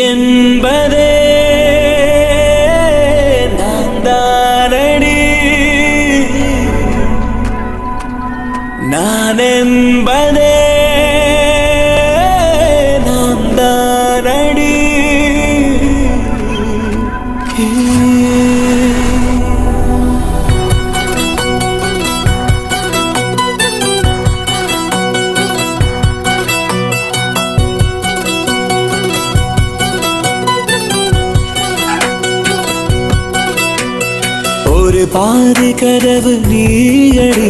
என்பதே நான் தானடி, நான் என்பதே நான் தானடி. ஒரு பாதி கதவு நீயடி,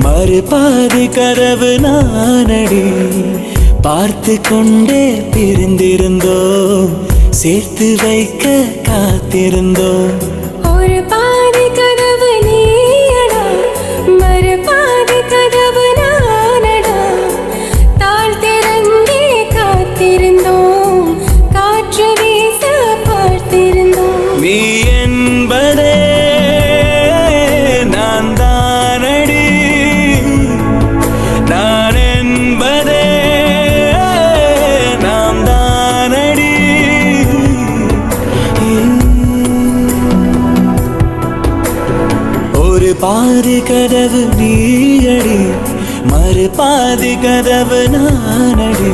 மறு பாதி கதவு நானடி. பார்த்து கொண்டே பிரிந்திருந்தோம், சேர்த்து வைக்க காத்திருந்தோம். ஒரு பாதி கதவு நீயடா, மறு பாதி கதவு நானடா. தாழ் திறந்தே காத்திருந்தோம், காற்று வீச பார்த்திருந்தோம். நீ என்பதே நான் தானடி, நான் என்பதே நாம் தானடி. ஒரு பாதி கதவு நீயடி, மறு பாதி கதவு நானடி.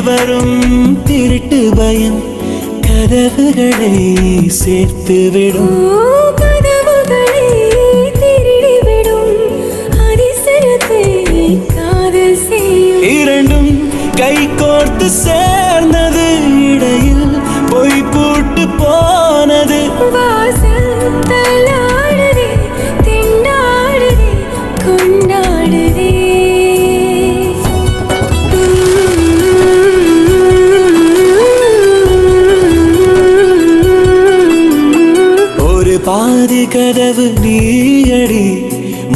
வரும் திருட்டு பயம் கதவுகளை சேர்த்துவிடும், கதவுகளை திருடிவிடும். அதிசயத்தை காதல் செய்யும், இரண்டும் கை கோர்த்து சேர்ந்தது, இடையில் பொய் பூட்டு போனது. வாசல் தள்ளாடுதே, திண்டாடுதே, கொண்டாடுதே. பாதி கதவு நீயடி,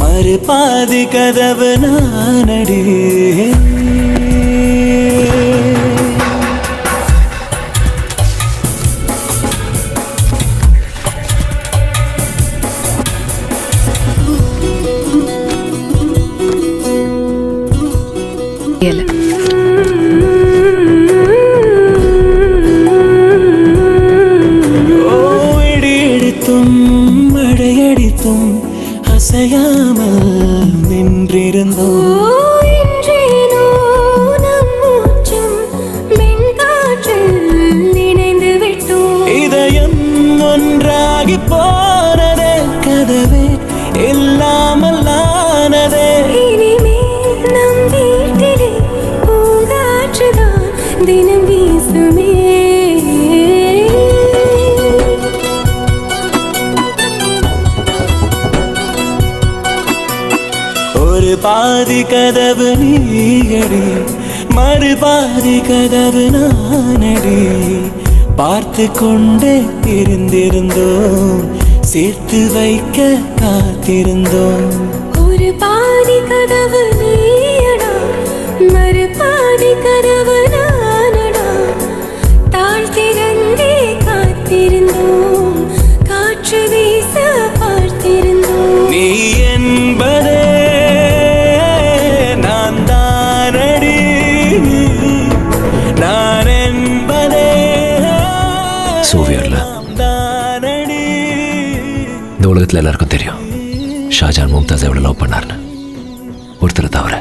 மறு பாதி கதவு நானடி. மழையடித்தும் அசையாமல் நின்றிருந்தோம். இதயம் ஒன்றாகி போனதே, கதவே இல்லாமல் ஆனதே. இனிமேல் நம் வீட்டிலே பூங்காற்றுதான் தினம் வீசுமே. ஒரு பாதி கதவு நீயடி, மறு பாதி கதவு நானடி. பார்த்து கொண்டே இருந்திருந்தோம், சேர்த்து வைக்க காத்திருந்தோம். ஒரு பாதி கதவு நீயடா, மறு பாதி கதவு நானடா. தாழ் திறந்தே காத்திருந்தோம், காற்று வீச பார்த்திருந்தோம். நீ என்பதே நான் தானடி, நான் என்பதே சோவியர்ல தானடி. இந்த உலகத்துல எல்லாருக்கும் தெரியும் ஷாஜான் மும்தாஸ் எவ்வளவு லவ் பண்ணார்னு, ஒருத்தரை தவிர.